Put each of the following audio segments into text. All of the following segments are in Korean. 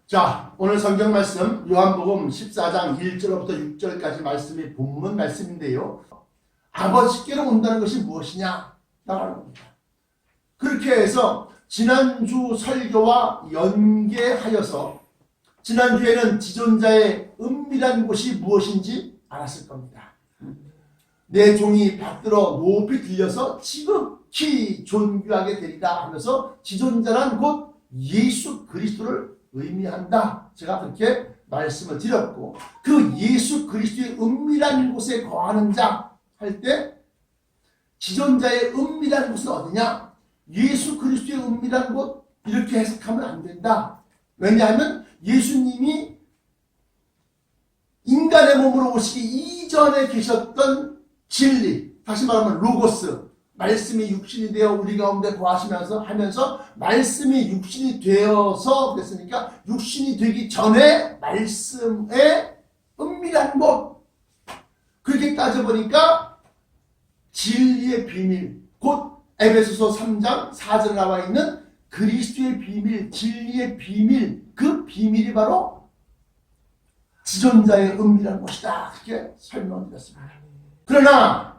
자, 오늘 성경 말씀 요한복음 14장 1절부터 6절까지 말씀이 본문 말씀인데요. 아버지께로 온다는 것이 무엇이냐? 나가는 겁니다. 그렇게 해서 지난주 설교와 연계하여서 지난주에는 지존자의 은밀한 곳이 무엇인지 알았을 겁니다. 내 종이 받들어 높이 들려서 지극히 존귀하게 되리라 하면서 지존자란 곧 예수 그리스도를 의미한다. 제가 그렇게 말씀을 드렸고, 그 예수 그리스도의 은밀한 곳에 거하는 자 할 때 지존자의 은밀한 곳은 어디냐? 예수 그리스도의 은밀한 곳, 이렇게 해석하면 안 된다. 왜냐하면 예수님이 인간의 몸으로 오시기 이전에 계셨던 진리, 다시 말하면 로고스, 말씀이 육신이 되어 우리 가운데 하면서 말씀이 육신이 되어서 그랬으니까 육신이 되기 전에 말씀의 은밀한 곳, 그렇게 따져보니까 진리의 비밀, 곧 에베소서 3장 4절에 나와 있는 그리스도의 비밀, 진리의 비밀, 그 비밀이 바로 지존자의 은밀한 곳이다. 그렇게 설명을 드렸습니다. 그러나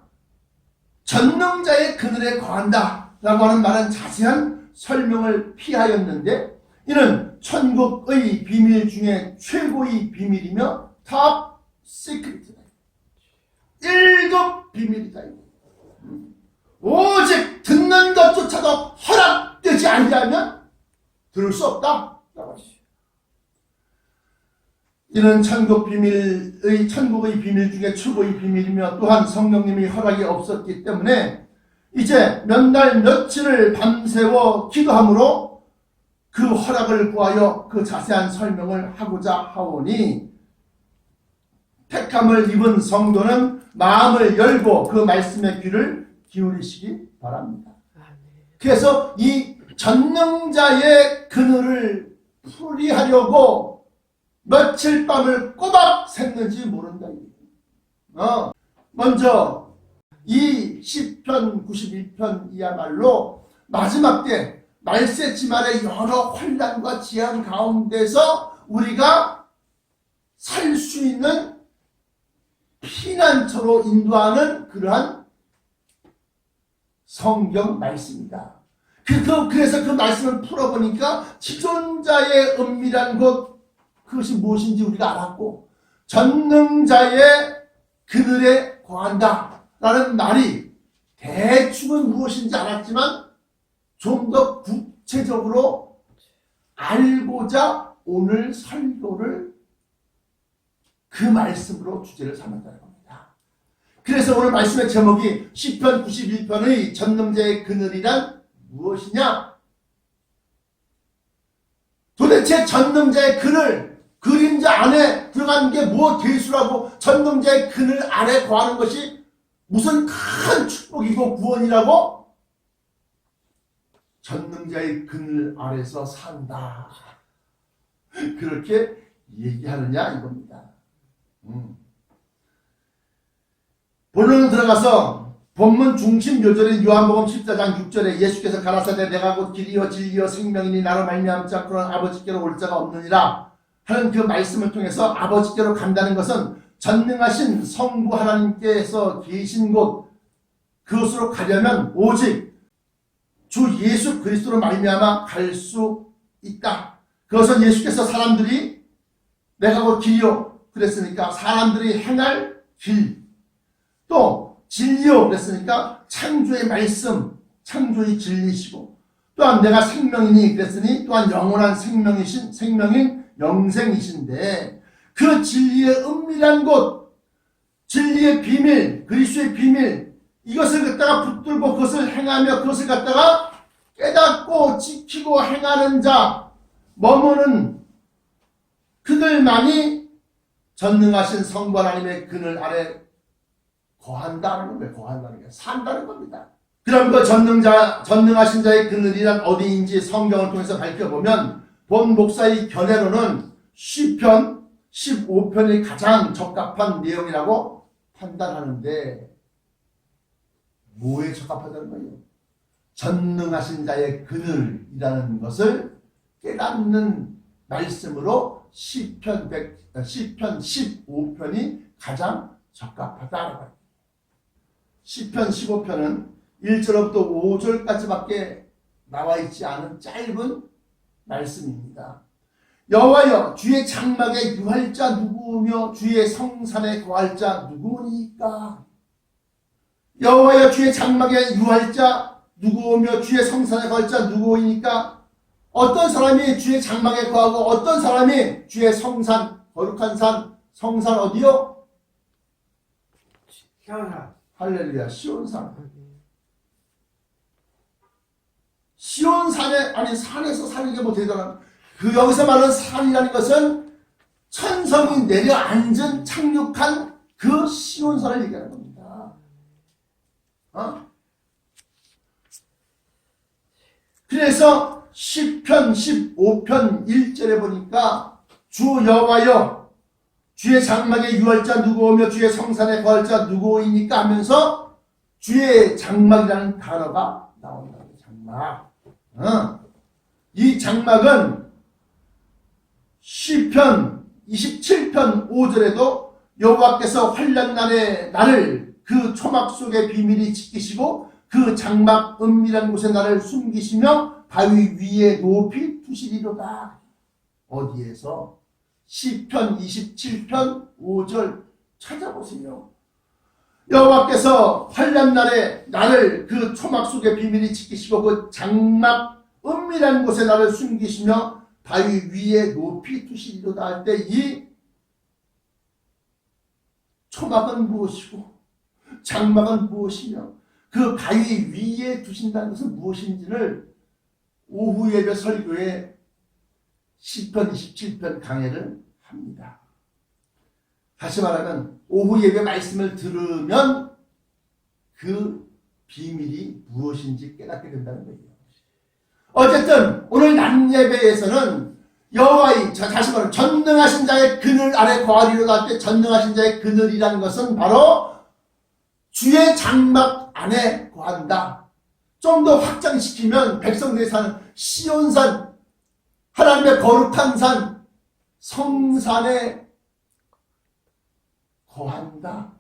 전능자의 그늘에 거한다 라고 하는 말은 자세한 설명을 피하였는데, 이는 천국의 비밀 중에 최고의 비밀이며 탑 시크릿이다. 1급 비밀이다. 오직 듣는 것조차도 허락되지 아니하면 들을 수 없다. 이는 천국의 비밀 중에 최고의 비밀이며 또한 성령님이 허락이 없었기 때문에 이제 몇 날 며칠을 밤새워 기도함으로 그 허락을 구하여 그 자세한 설명을 하고자 하오니, 택함을 입은 성도는 마음을 열고 그 말씀의 귀를 기울이시기 바랍니다. 그래서 이 전능자의 그늘을 풀이하려고 며칠 밤을 꼬박 샜는지 모른다. 먼저 이 시편 91편이야말로 마지막 때 말세지말의 여러 환난과 재앙 가운데서 우리가 살 수 있는 피난처로 인도하는 그러한 성경 말씀입니다. 그래서 그 말씀을 풀어보니까 지존자의 은밀한 곳, 그것이 무엇인지 우리가 알았고, 전능자의 그늘에 거한다 라는 말이 대충은 무엇인지 알았지만 좀 더 구체적으로 알고자 오늘 설교를 그 말씀으로 주제를 삼았다는 겁니다. 그래서 오늘 말씀의 제목이 시편 91편의 전능자의 그늘이란 무엇이냐? 도대체 전능자의 그늘, 그림자 안에 들어가는 게 무엇 대수라고 전능자의 그늘 아래 거하는 것이 무슨 큰 축복이고 구원이라고? 전능자의 그늘 아래서 산다. 그렇게 얘기하느냐 이겁니다. 본론으로 들어가서 본문 중심 요절인 요한복음 14장 6절에 예수께서 가라사대 내가 곧 길이요 진리요 생명이니 나로 말미암지 않고는 아버지께로 올 자가 없느니라 하는 그 말씀을 통해서 아버지께로 간다는 것은 전능하신 성부 하나님께서 계신 곳, 그곳으로 가려면 오직 주 예수 그리스도로 말미암아 갈 수 있다. 그것은 예수께서 사람들이 내가 곧 길이요 그랬으니까 사람들이 행할 길, 또 진리요 그랬으니까 창조의 말씀, 창조의 진리시고, 또한 내가 생명이니 그랬으니 또한 영원한 생명인 영생이신데, 그 진리의 은밀한 곳, 진리의 비밀, 그리스도의 비밀, 이것을 갖다가 붙들고 그것을 행하며 그것을 갖다가 깨닫고 지키고 행하는 자, 머무는 그들만이 전능하신 성부 하나님의 그늘 아래 거한다는 거예요. 거한다는 게 산다는 겁니다. 그럼 그 전능하신 자의 그늘이란 어디인지 성경을 통해서 밝혀보면 본 목사의 견해로는 시편 15편이 가장 적합한 내용이라고 판단하는데, 뭐에 적합하다는 거예요? 전능하신 자의 그늘이라는 것을 깨닫는 말씀으로 시편 15편이 가장 적합하다라고 합니다. 시편 15편은 1절부터 5절까지밖에 나와 있지 않은 짧은 말씀입니다. 여호와여 주의 장막에 유할 자 누구며 주의 성산에 거할 자 누구니까? 여호와여 주의 장막에 유할 자 누구며 주의 성산에 거할 자 누구이니까? 어떤 사람이 주의 장막에 거하고 어떤 사람이 주의 성산, 거룩한 산, 성산 어디요? 시온산. 할렐루야, 시온산. 시온산에, 아니 산에서 사는 게 뭐 대단한, 그 여기서 말하는 산이라는 것은 천성이 내려앉은 착륙한 그 시온산을 얘기하는 겁니다. 그래서 시편 15편 1절에 보니까 주 여호와여 주의 장막에 유할 자 누구오며 주의 성산에 거할 자 누구이니까 하면서 주의 장막이라는 단어가 나온다. 장막. 이 장막은 시편 27편 5절에도 여호와께서 환난 날에 나를 그 초막 속의 비밀이 지키시고 그 장막 은밀한 곳에 나를 숨기시며 바위 위에 높이 두시리로다. 어디에서? 시편 27편 5절 찾아보세요. 여호와께서 환난 날에 나를 그 초막 속의 비밀이 지키시고 그 장막 은밀한 곳에 나를 숨기시며 바위 위에 높이 두시리로다 할 때 이 초막은 무엇이고 장막은 무엇이며 그 바위 위에 두신다는 것은 무엇인지를 오후 예배 설교에 시편 27편 강해를 합니다. 다시 말하면 오후 예배 말씀을 들으면 그 비밀이 무엇인지 깨닫게 된다는 거예요. 어쨌든 오늘 낮 예배에서는 여호와의, 다시 말하면 전능하신 자의 그늘 아래 거하리로다 할 때 전능하신 자의 그늘이라는 것은 바로 주의 장막 안에 거한다. 좀 더 확장시키면 백성들이 사는 시온산, 하나님의 거룩한 산, 성산에 거한다.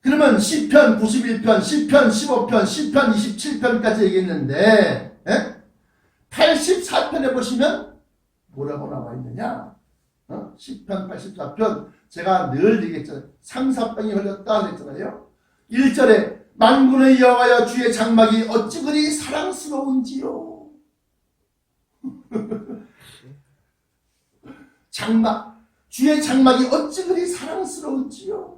그러면 시편 91편, 시편 15편, 시편 27편까지 얘기했는데 84편에 보시면 뭐라고 나와 있느냐? 시편 84편 제가 늘 얘기했잖아요. 상사병이 걸렸다 그랬잖아요. 1절에 만군의 여호와여 주의 장막이 어찌 그리 사랑스러운지요. 장막, 주의 장막이 어찌 그리 사랑스러운지요.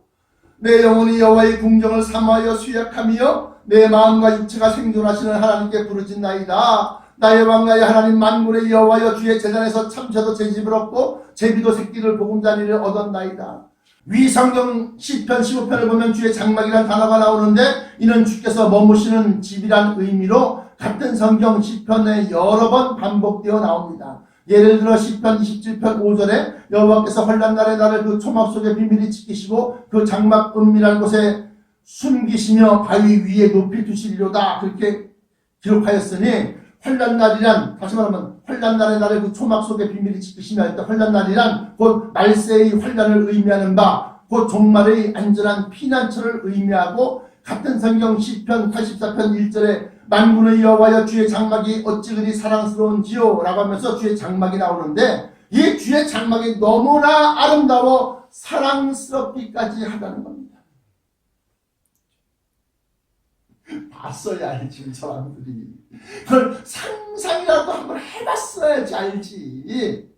내 영혼이 여호와의 궁정을 삼하여 수약하며 내 마음과 육체가 생존하시는 하나님께 부르짖나이다. 나의 왕나의 하나님 만군의 여호와여 주의 제단에서 참새도 제 집을 얻고 제비도 새끼를 보금자리를 얻었나이다. 위 성경 시편 15편을 보면 주의 장막이란 단어가 나오는데 이는 주께서 머무시는 집이란 의미로 같은 성경 시편에 여러 번 반복되어 나옵니다. 예를 들어 시편 27편 5절에 여호와께서 환난 날에 나를 그 초막 속에 비밀히 지키시고 그 장막 은밀한 곳에 숨기시며 바위 위에 높이 두시리로다 그렇게 기록하였으니 환난 날이란, 다시 말하면 환난 날에 나를 그 초막 속에 비밀히 지키시며 할 때 환난 날이란 곧 말세의 환난을 의미하는 바 곧 종말의 안전한 피난처를 의미하고 같은 성경 시편 84편 1절에 만군의 여호와여 주의 장막이 어찌 그리 사랑스러운지요 라고 하면서 주의 장막이 나오는데 이 주의 장막이 너무나 아름다워 사랑스럽기까지 하다는 겁니다. 봤어야 알지 사람들이. 그걸 상상이라도 한번 해봤어야지 알지.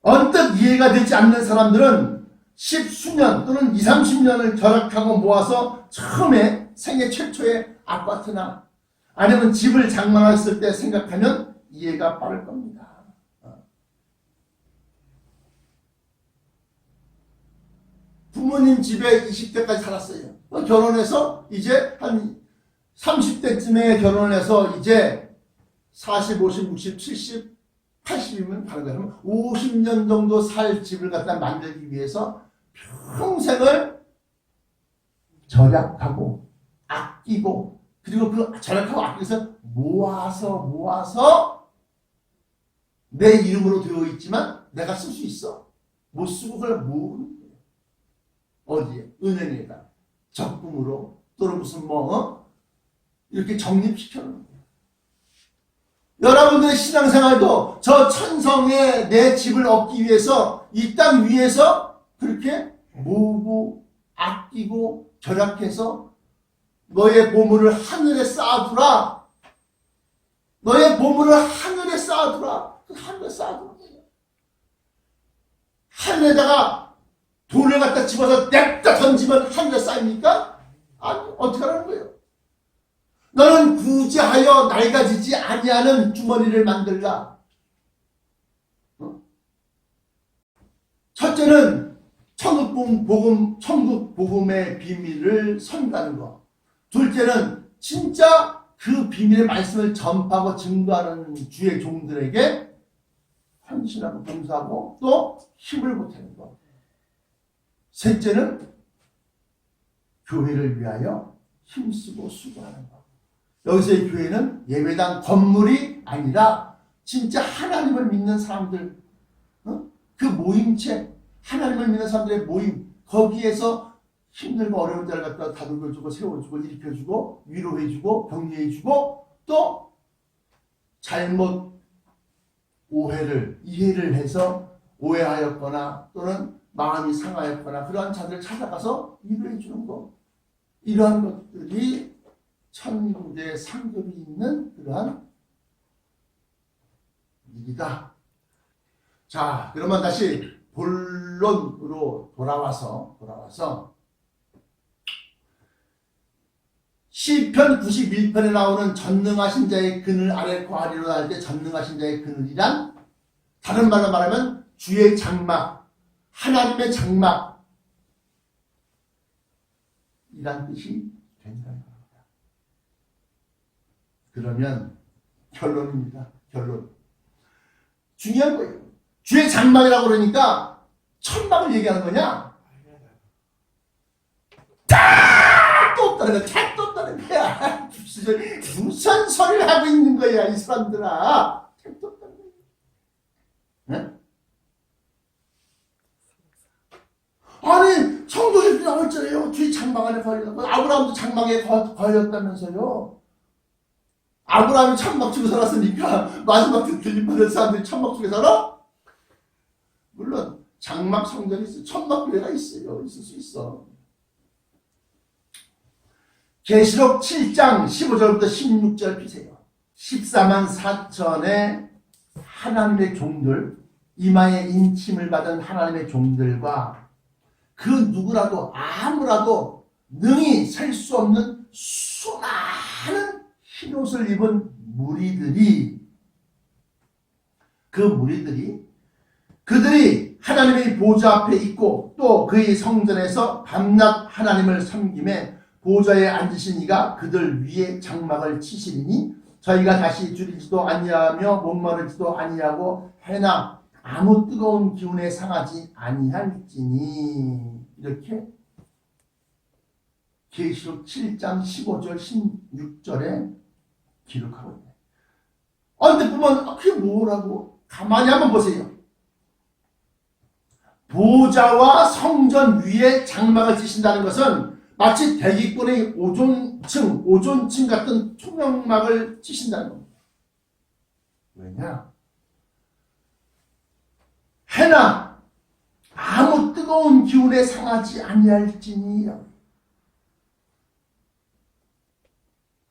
언뜻 이해가 되지 않는 사람들은 10수년 또는 20, 30년을 절약하고 모아서 처음에 생애 최초의 아파트나 아니면 집을 장만했을 때 생각하면 이해가 빠를 겁니다. 부모님 집에 20대까지 살았어요. 결혼해서 이제 한 30대쯤에 결혼해서 이제 40, 50, 60, 70, 80이면 가는 거예요. 50년 정도 살 집을 갖다 만들기 위해서 평생을 절약하고 아끼고 그리고 그 절약하고 아껴서 모아서 내 이름으로 되어 있지만 내가 쓸 수 있어. 못 쓰고 그걸 모으는 거예요. 어디에? 은행에다. 적금으로 또는 무슨 이렇게 적립시켜놓는 거예요. 여러분들의 신앙생활도 저 천성에 내 집을 얻기 위해서 이 땅 위에서 그렇게 모으고 아끼고 절약해서 너의 보물을 하늘에 쌓아두라. 너의 보물을 하늘에 쌓아두라. 하늘에 쌓아두는 거예요. 하늘에다가 돌을 갖다 집어서 냅다 던지면 하늘에 쌓입니까? 아니, 어떻게 하라는 거예요? 너는 구제하여 낡아지지 아니하는 주머니를 만들라. 첫째는 천국 복음의 비밀을 선가하는 것. 둘째는 진짜 그 비밀의 말씀을 전파하고 증거하는 주의 종들에게 헌신하고 봉사하고 또 힘을 보태는 것. 셋째는 교회를 위하여 힘쓰고 수고하는 것. 여기서의 교회는 예배당 건물이 아니라 진짜 하나님을 믿는 사람들, 그 모임체, 하나님을 믿는 사람들의 모임, 거기에서 힘들고 어려운 자를 갖다 다독여주고 세워주고 일으켜주고 위로해주고 격려해주고 또 잘못 이해를 해서 오해하였거나 또는 마음이 상하였거나 그러한 자들을 찾아가서 위로해주는 것. 이러한 것들이 천국의 상급이 있는 그러한 일이다. 자, 그러면 다시 본론으로 돌아와서 시편 91편에 나오는 전능하신 자의 그늘 아래 거하리로다 할 때 전능하신 자의 그늘이란 다른 말로 말하면 주의 장막, 하나님의 장막 이란 뜻이 된다는 겁니다. 그러면 결론입니다. 결론. 중요한 거예요. 주의 장막이라고 그러니까 천막을 얘기하는 거냐? 또 없다는 거야. 또 없다는 거야. 무슨 소리를 하고 있는 거야 이 사람들아. 또 없다는 거야. 네? 아니 성도들이 나왔잖아요. 주의 장막 안에 거하리라고. 아브라함도 장막에 거하였다면서요. 아브라함이 천막 속에 살았으니까 마지막 때 들림받은 사람들이 천막 속에 살아? 물론 장막 성전이 있어요. 천막 교회가 있어요. 있을 수 있어. 계시록 7장 15절부터 16절 피세요. 14만 4천의 하나님의 종들, 이마에 인침을 받은 하나님의 종들과 그 누구라도 아무라도 능히 셀 수 없는 수많은 흰옷을 입은 무리들이 그들이 하나님의 보좌 앞에 있고 또 그의 성전에서 밤낮 하나님을 섬김에 보좌에 앉으신 이가 그들 위에 장막을 치시리니 저희가 다시 줄이지도 아니하며 목마르지도 아니하고 해나 아무 뜨거운 기운에 상하지 아니할지니. 이렇게 계시록 7장 15절 16절에 기록하고 있네. 근데 보면 그게 뭐라고? 가만히 한번 보세요. 보좌와 성전 위에 장막을 치신다는 것은 마치 대기권의 오존층 같은 투명막을 치신다는 겁니다. 왜냐? 해나 아무 뜨거운 기운에 상하지 아니할지니.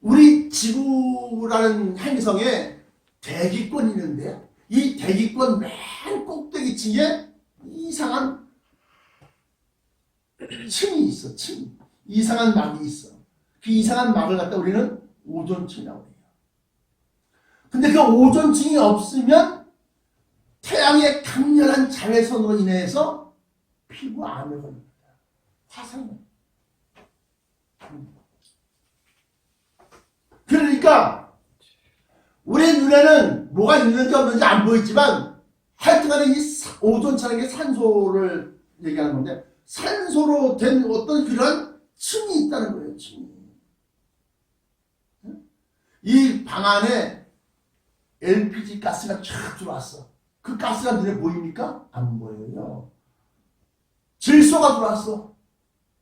우리 지구라는 행성에 대기권이 있는데 이 대기권 맨 꼭대기층에 이상한 층이 있어. 이상한 막이 있어. 그 이상한 막을 갖다 우리는 오존층이라고 해요. 근데 그 오존층이 없으면 태양의 강렬한 자외선으로 인해서 피부암에 걸립니다. 화상을. 그러니까 우리 눈에는 뭐가 있는지 없는지 안 보이지만 하여튼간에 이 오존층이라는 게 산소를 얘기하는 건데 산소로 된 어떤 그런 층이 있다는 거예요. 층이. 이 방 안에 LPG 가스가 쫙 들어왔어. 그 가스가 눈에 보입니까? 안 보여요. 질소가 들어왔어.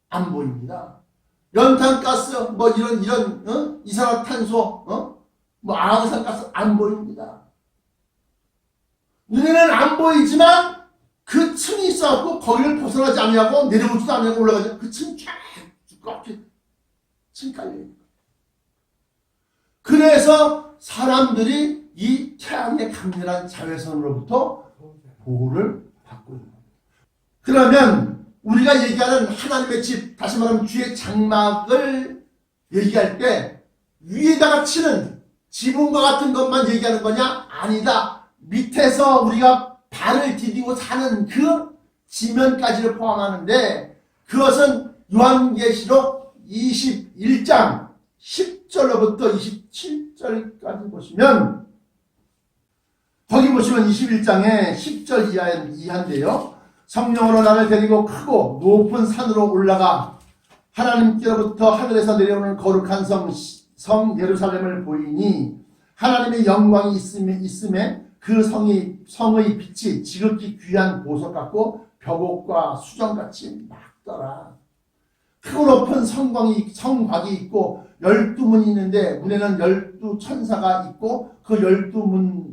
안 보입니다. 연탄가스, 뭐 이런 이산화탄소, 뭐 아황산가스 안 보입니다. 눈에는 안 보이지만 그 층이 있어갖고 거기를 벗어나지 않냐고 내려오지도 않냐고 올라가죠. 그 층 쫙 꽉 층 깔려있는 거예요. 그래서 사람들이 이 태양의 강렬한 자외선으로부터 보호를 받고 있는 겁니다. 그러면 우리가 얘기하는 하나님의 집, 다시 말하면 주의 장막을 얘기할 때 위에다가 치는 지붕과 같은 것만 얘기하는 거냐? 아니다. 밑에서 우리가 발을 디디고 사는 그 지면까지를 포함하는데 그것은 요한계시록 21장 10절로부터 27절까지 보시면 거기 보시면 21장에 10절 이하인데요. 성령으로 나를 데리고 크고 높은 산으로 올라가 하나님께로부터 하늘에서 내려오는 거룩한 성 예루살렘을 보이니 하나님의 영광이 있음에 그 성의 빛이 지극히 귀한 보석 같고 벽옥과 수정같이 맑더라. 크고 높은 성곽이 있고 12문이 있는데 문에는 12천사가 있고 그 12문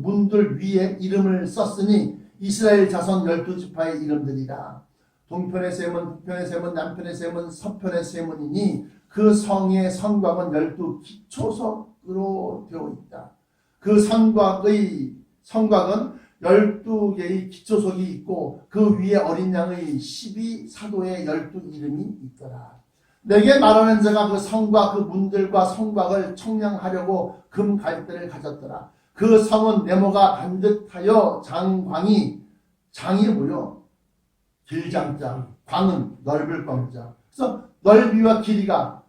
문들 위에 이름을 썼으니 이스라엘 자손 12지파의 이름들이라. 동편의 세문, 북편의 세문, 남편의 세문, 서편의 세문이니 그 성의 성곽은 12기초석으로 되어 있다. 그 성곽은 12개의 기초석이 있고 그 위에 어린 양의 12사도의 12이름이 있더라. 내게 말하는 자가 그 성과 그 문들과 성곽을 청량하려고 금 갈대를 가졌더라. 그 성은 네모가 반듯하여 장이 뭐요? 길장자, 광은 넓을 광자. 그래서 넓이와 길이가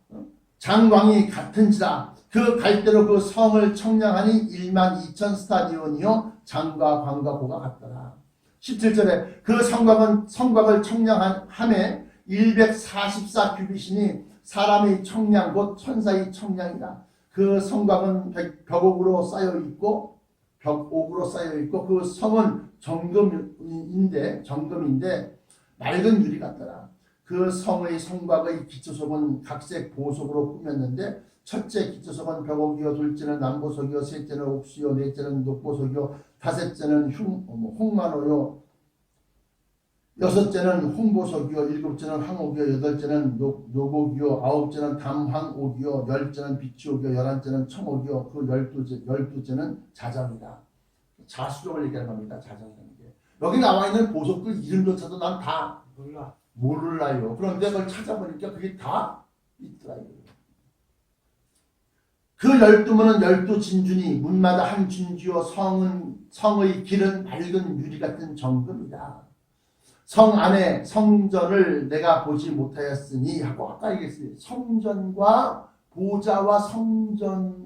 장광이 같은지라. 그 갈대로 그 성을 청량하니 12,000 스타디온이요 장과 광과 고가 같더라. 17절에 그 성곽을 청량함에 144 규빗이니 사람의 청량 곧 천사의 청량이다. 그 성곽은 벽옥으로 쌓여 있고 그 성은 정금인데 맑은 유리 같더라. 그 성의 성곽의 기초석은 각색 보석으로 꾸몄는데 첫째 기초석은 벽옥이요, 둘째는 남보석이요, 셋째는 옥수요, 넷째는 녹보석이요, 다섯째는 홍만호요, 여섯째는 홍보석이요, 일곱째는 황옥이요, 여덟째는 녹옥이요, 아홉째는 담황옥이요, 열째는 비치옥이요, 열한째는 청옥이요, 그 열두째는 자정이다. 자수정을 얘기하는 겁니다. 자정이라는 게. 여기 나와 있는 보석들 이름조차도 난 다 몰라요. 그런데 그걸 찾아보니까 그게 다 있더라고요. 그 12문은 12진주니 문마다 한 진주요 성의 길은 밝은 유리 같은 정금이다. 성 안에 성전을 내가 보지 못하였으니 하고 아까 얘기했어요. 성전과 보좌와 성전을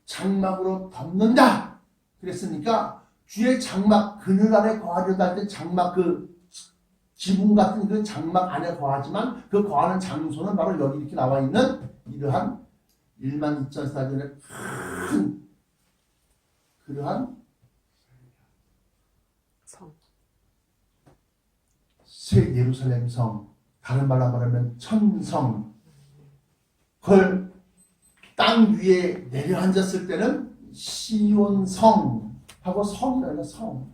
장막으로 덮는다. 그랬으니까 주의 장막 그늘 안에 거하려다 할 때 장막 그 지붕 같은 그 장막 안에 거하지만 그 거하는 장소는 바로 여기 이렇게 나와 있는 이러한 12,000 스타디온의 큰 그러한 성. 새 예루살렘 성, 다른 말로 말하면 천성. 그걸 땅 위에 내려앉았을 때는 시온성 하고 성이라는 성.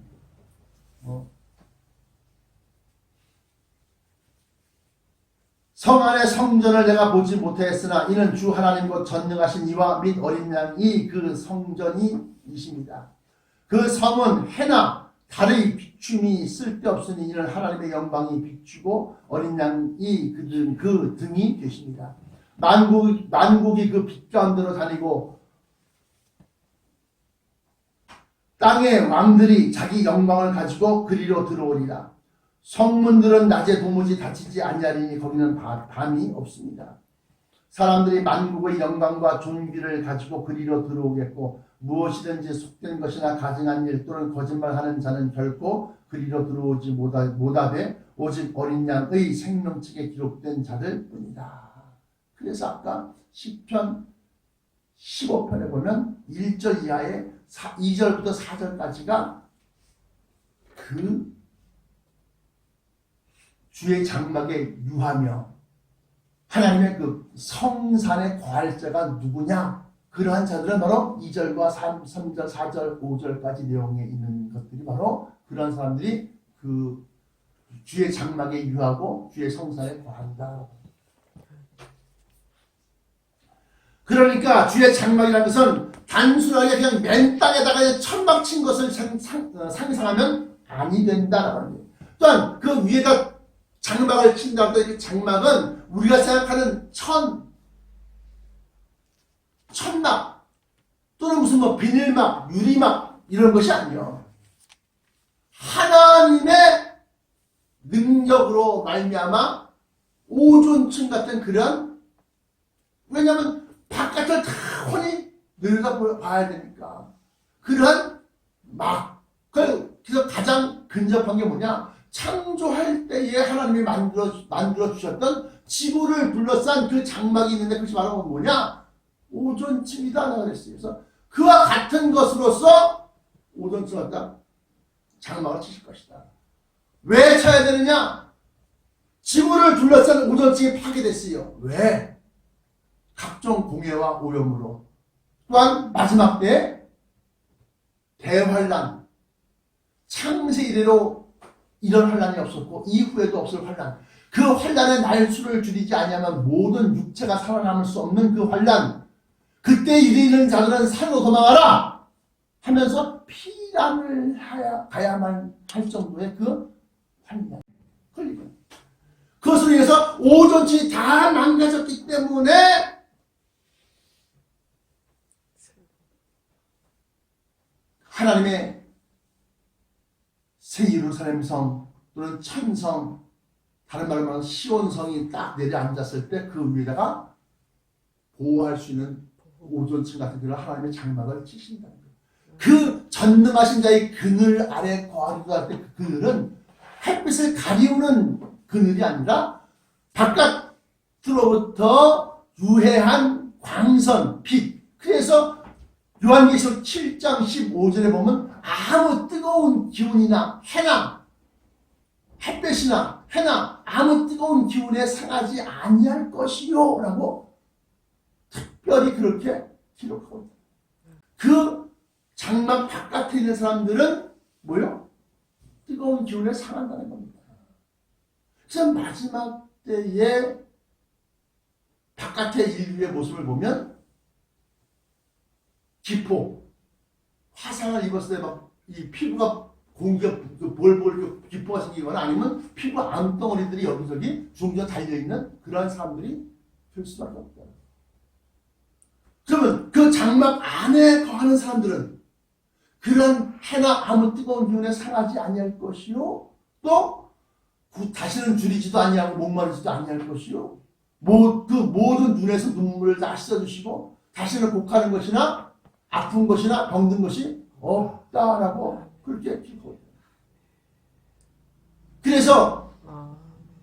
성 안의 성전을 내가 보지 못하였으나 이는 주 하나님 곧 전능하신 이와 및 어린 양이 그 성전이이십니다. 그 성은 해나 달의 비춤이 쓸데없으니 이는 하나님의 영광이 비추고 어린 양이 그 등이 되십니다. 만국이 그 빛 가운데로 다니고 땅의 왕들이 자기 영광을 가지고 그리로 들어오리라. 성문들은 낮에 도무지 닫히지 아니하리니 거기는 밤이 없습니다. 사람들이 만국의 영광과 존귀를 가지고 그리로 들어오겠고 무엇이든지 속된 것이나 가증한 일 또는 거짓말하는 자는 결코 그리로 들어오지 못하되 오직 어린 양의 생명책에 기록된 자들 뿐이다. 그래서 아까 시편 15편에 보면 1절 이하에 2절부터 4절까지가 그 주의 장막에 유하며 하나님의 그 성산의 거할자가 누구냐? 그러한 자들은 바로 2절과 3절, 4절, 5절까지 내용에 있는 것들이 바로 그러한 사람들이 그 주의 장막에 유하고 주의 성산에 거한다. 그러니까 주의 장막이라는 것은 단순하게 그냥 맨 땅에다가 천막 친 것을 상상하면 아니 된다라고 합니다. 또한 그 위에다 장막을 친다고 해도 그 장막은 우리가 생각하는 천막 또는 무슨 뭐 비닐막, 유리막 이런 것이 아니요. 하나님의 능력으로 말미암아 오존층 같은 그런, 왜냐하면 바깥을 다 훤히 들여다봐야 되니까 그런 막, 그래서 가장 근접한 게 뭐냐? 창조할 때에 하나님이 만들어 주셨던 지구를 둘러싼 그 장막이 있는데 그것이 바로 뭐냐? 오존층이다 그랬어요. 그래서 그와 같은 것으로서 오존층 갖다 장막을 치실 것이다. 왜 쳐야 되느냐? 지구를 둘러싼 오존층이 파괴됐어요. 왜? 각종 공해와 오염으로. 또한 마지막 때 대환란, 창세 이래로 이런 환란이 없었고 이후에도 없을 환란, 그 환란의 날수를 줄이지 아니하면 모든 육체가 살아남을 수 없는 그 환란, 그때 이르는 자들은 산으로 도망하라 하면서 피란을 가야만 할 정도의 그 환란 걸리고, 그것으로 인해서 오존층이 다 망가졌기 때문에 하나님의 새 예루살렘 성 또는 천성, 다른 말로 말하면 시온성이 딱 내려앉았을 때 그 위에다가 보호할 수 있는 오존층 같은 그런 하나님의 장막을 치신다는 거예요. 그 전능하신 자의 그늘 아래 거하기도 할 때 그 그늘은 햇빛을 가리우는 그늘이 아니라 바깥으로부터 유해한 광선, 빛. 그래서 요한계시록 7장 15절에 보면 아무 뜨거운 기운이나 해나 햇볕이나 해나 아무 뜨거운 기운에 상하지 아니할 것이요 라고 특별히 그렇게 기록하고 있다. 그 장막 바깥에 있는 사람들은 뭐요? 뜨거운 기운에 상한다는 겁니다. 그래서 마지막 때에 바깥의 인류의 모습을 보면 기포, 화상을 입었을 때 막 이 피부가 공기가 볼볼 기포가 생기거나 아니면 피부 암덩어리들이 여기저기 중간 달려있는 그러한 사람들이 될 수밖에 없다. 그러면 그 장막 안에 거하는 사람들은 그런 해나 아무 뜨거운 기운에 상하지 아니할 것이요, 또 다시는 줄이지도 아니하고 목마르지도 아니할 것이요, 그 모든 눈에서 눈물을 다 씻어주시고 다시는 곡하는 것이나 아픈 것이나 병든 것이 없다라고 그렇게 기록합니다. 그래서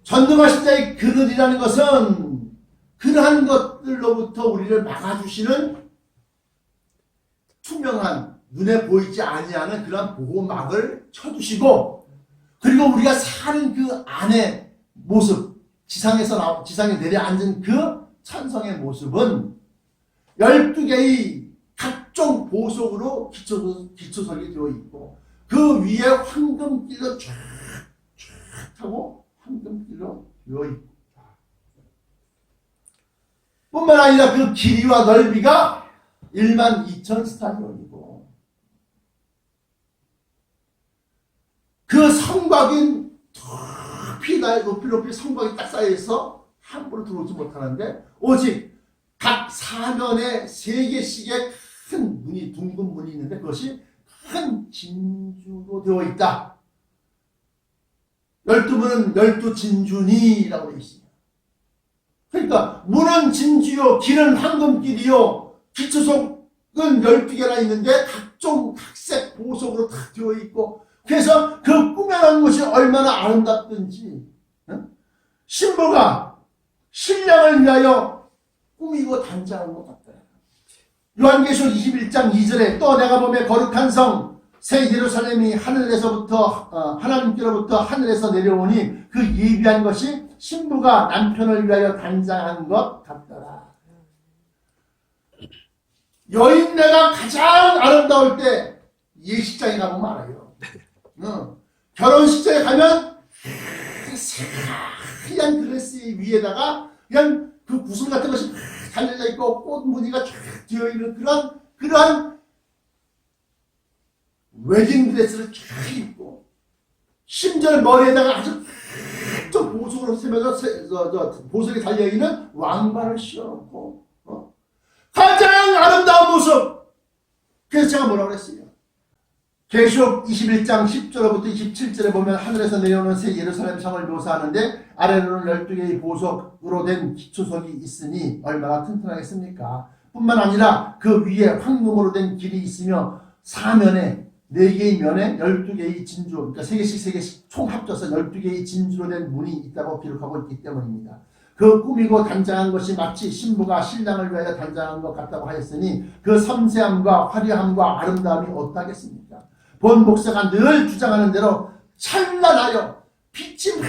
전능하신 자의 그늘이라는 것은 그러한 것들로부터 우리를 막아주시는 투명한, 눈에 보이지 아니하는 그런 보호막을 쳐주시고, 그리고 우리가 사는 그 안의 모습, 지상에 내려앉은 그 천성의 모습은 12개의 각종 보석으로 기초석이 되어 있고, 그 위에 황금길로 쫙 하고 황금길로 되어 있고, 뿐만 아니라 그 길이와 넓이가 12,000 스타디온이고, 그 성곽인 높이 성곽이 딱 쌓여있어 함부로 들어오지 못하는데, 오직 각 사면에 3개씩의 큰 문이, 둥근 문이 있는데 그것이 큰 진주로 되어 있다. 12문은 12진주니라고 되어 있습니다. 그러니까 문은 진주요, 길은 황금길이요, 기초석은 12개나 있는데 각종 각색 보석으로 다 되어 있고, 그래서 그 꾸며놓은 것이 얼마나 아름답든지 신부가 신랑을 위하여 꾸미고 단장한 것 같다. 요한계시록 21장 2절에 또 내가 보매 거룩한 성 새 예루살렘이 하늘에서부터 하나님께로부터 하늘에서 내려오니 그 예비한 것이 신부가 남편을 위하여 단장한 것 같더라. 여인네가 가장 아름다울 때 예식장에 가보면 알아요. 결혼식장에 가면 새하얀 드레스 위에다가 그냥 그 구슬 같은 것이 달려져 있고 꽃 무늬가 쫙 되어 있는 그러한 웨딩 드레스를 쫙 입고 심지어 머리에다가 아주 좀 보석으로 세면서 보석이 달려있는 왕관을 씌워놓고 가장 아름다운 모습. 그래서 제가 뭐라고 그랬어요? 계시록 21장 10절부터 27절에 보면 하늘에서 내려오는 새 예루살렘 성을 묘사하는데 아래로는 12개의 보석으로 된 기초석이 있으니 얼마나 튼튼하겠습니까? 뿐만 아니라 그 위에 황금으로 된 길이 있으며 사면에 4개의 면에 12개의 진주, 그러니까 3개씩 총 합쳐서 12개의 진주로 된 문이 있다고 기록하고 있기 때문입니다. 그 꾸미고 단장한 것이 마치 신부가 신랑을 위하여 단장한 것 같다고 하였으니 그 섬세함과 화려함과 아름다움이 어떠하겠습니까? 본 목사가 늘 주장하는 대로 찬란하여 빛이 막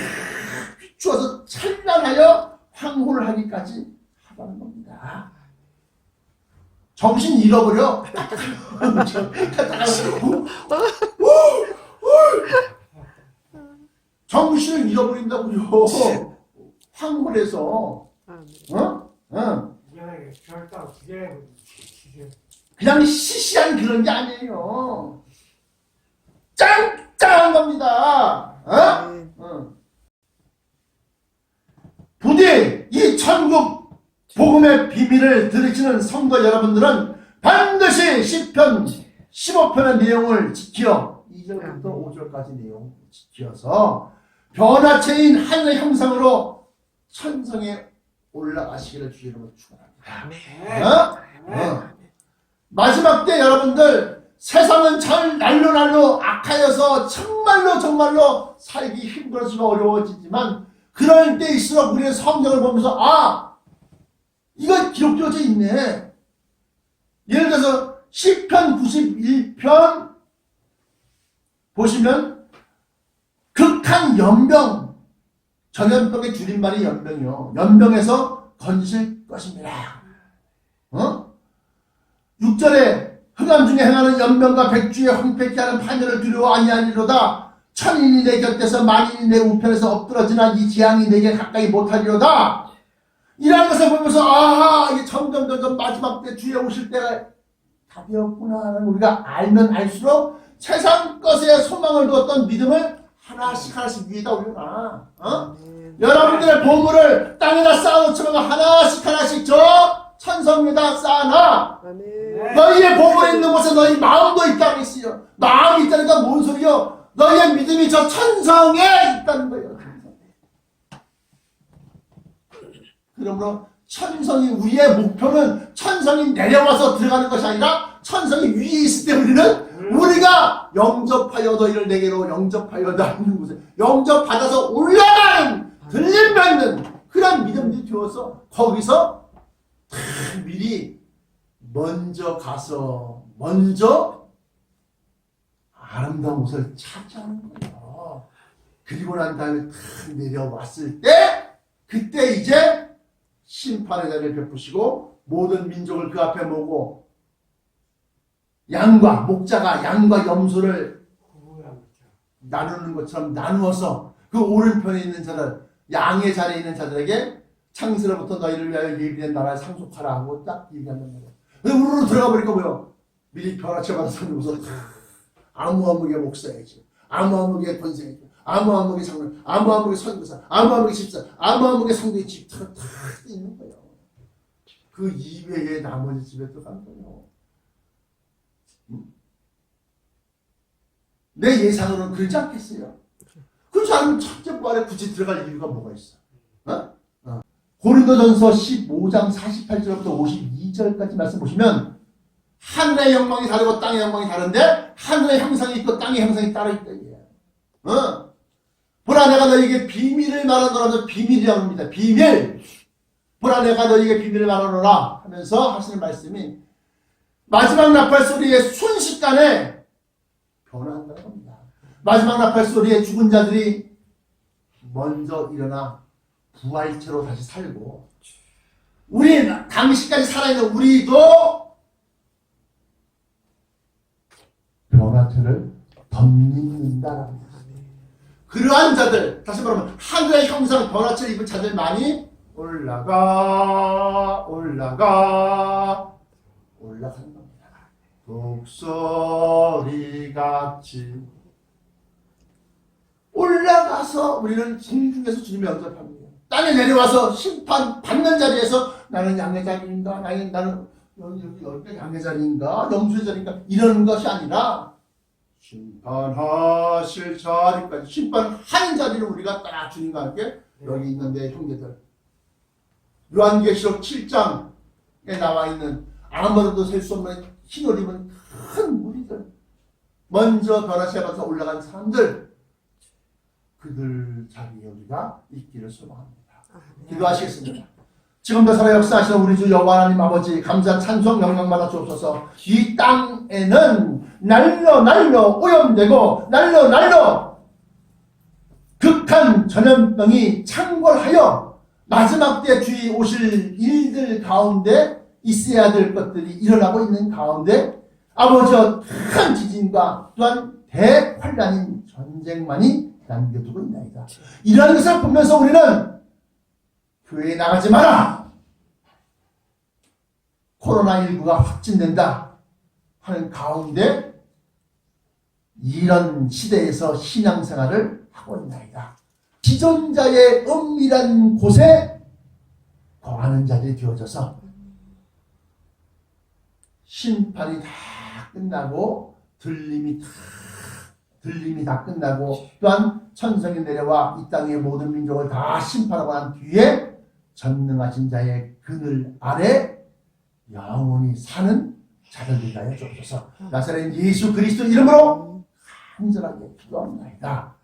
비추어서 찬란하여 황홀을 하기까지 하라는 겁니다. 정신 잃어버려. 정신을 잃어버린다고요. 황홀해서. 그냥 시시한 그런 게 아니에요. 짱짱한 겁니다. 부디 이 천국 복음의 비밀을 들으시는 성도 여러분들은 반드시 시편 15편의 내용을 지켜 2절부터 5절까지 내용 지켜서 변화체인 하늘의 형상으로 천성에 올라가시기를 주의 이름으로 축원합니다. 마지막 때 여러분들 세상은 잘 날로 악하여서 정말로 살기 힘들어지고 어려워지지만 그럴 때일수록 우리는 성경을 보면서 이거 기록되어져 있네. 예를 들어서 시편 91편 보시면 극한 연병, 전염병의 줄임말이 연병이요. 연병에서 건질 것입니다. 6절에 흑암 중에 행하는 연병과 백주에 황폐케 하는 판결을 두려워 아니하리로다. 천인이 내 곁에서 만인이 내 우편에서 엎드러지나 이 재앙이 내게 가까이 못하리로다. 이라는 것을 보면서 이게 점점 마지막 때 주에 오실 때가 답이었구나 하는 우리가 알면 알수록 세상 것에 소망을 두었던 믿음을 하나씩 위에다 올려놔. 여러분들의 보물을 땅에다 쌓아놓지만 하나씩 저 천성 위에다 쌓아놔. 너희의 보물에 있는 곳에 너희 마음도 있다고 했어요. 마음이 있다니까 뭔 소리요? 너희의 믿음이 저 천성에 있다는 거예요. 그러므로 천성이 우리의 목표는 천성이 내려와서 들어가는 것이 아니라 천성이 위에 있을 때 우리가 영접하여 너희를 내게로 영접하여 나는 곳에 영접받아서 올라가는 들림받는 그런 믿음이 되어서 거기서 미리 먼저 가서 아름다운 옷을 찾아오는 거예요. 그리고 난 다음에 탁 내려왔을 때 그때 이제 심판의 자리를 베푸시고 모든 민족을 그 앞에 모으고 목자가 양과 염소를 나누는 것처럼 나누어서 그 오른편에 있는 자들, 양의 자리에 있는 자들에게 창세로부터 너희를 위하여 예비된 나라에 상속하라 하고 딱 얘기한단 말이에요. 근데 우르르 들어가 보니까 뭐요? 미리 변화체 받아서 아무아무개 목사야지, 아무아무개 권세야지, 아무아무개 장로, 아무아무개 선교사, 아무아무개 집사, 아무아무개 성도의 집터가 다 있는 거예요. 그 이외에 나머지 집에 들어간 거예요. 내 예상으로는 그러지 않겠어요? 그렇지 않으면 첫째 부활에 굳이 들어갈 이유가 뭐가 있어? 고린도전서 15장 48절부터 52절까지 말씀 보시면 하늘의 영광이 다르고 땅의 영광이 다른데 하늘의 형상이 있고 땅의 형상이 따로 있다. 보라 내가 너에게 비밀을 말하노라. 비밀이라고 합니다. 비밀. 보라 내가 너에게 비밀을 말하노라 하면서 하시는 말씀이 마지막 나팔 소리에 순식간에 변화한다는 겁니다. 마지막 나팔 소리에 죽은 자들이 먼저 일어나 부활체로 다시 살고 우리 당시까지 살아있는 우리도 변화체를 덧입는다라는 거예요. 그러한 자들, 다시 말하면 하늘의 형상 변화체를 입은 자들만이 올라가는 겁니다. 독소리같이 올라가서 우리는 공중에서 주님을 영접합니다. 땅에 내려와서 심판 받는 자리에서 나는 양의 자리인가? 나는 여기 양의 자리인가? 영수의 자리인가? 이러는 것이 아니라 심판하실 자리까지 심판하는 자리를 우리가 딱 주님과 함께 여기 있는 내 형제들 요한계시록 7장에 나와 있는 아무래도 셀 수 없는 흰옷 입은 큰 무리들 먼저 변화체에 가서 올라간 사람들 그들 자리에 우리가 있기를 소망합니다. 기도하시겠습니다. 지금도 살아 역사하시는 우리 주 여호와 하나님 아버지 감사 찬송 영광받아 주옵소서. 이 땅에는 날로 오염되고 날로 극한 전염병이 창궐하여 마지막 때 주의 오실 일들 가운데 있어야 될 것들이 일어나고 있는 가운데 아버지와 큰 지진과 또한 대환란인 전쟁만이 남겨두고 있나이다. 이러한 것을 보면서 우리는 교회에 나가지 마라. 코로나19가 확진된다 하는 가운데 이런 시대에서 신앙생활을 하고 있나이다. 기존자의 은밀한 곳에 거하는 자들이 되어져서 심판이 다 끝나고 들림이 다 끝나고 또한 천성이 내려와 이 땅의 모든 민족을 다 심판하고 난 뒤에 전능하신 자의 그늘 아래 영원히 사는 자들이 하여 주옵소서. 나사렛 예수 그리스도 이름으로 간절하게 기도합니다.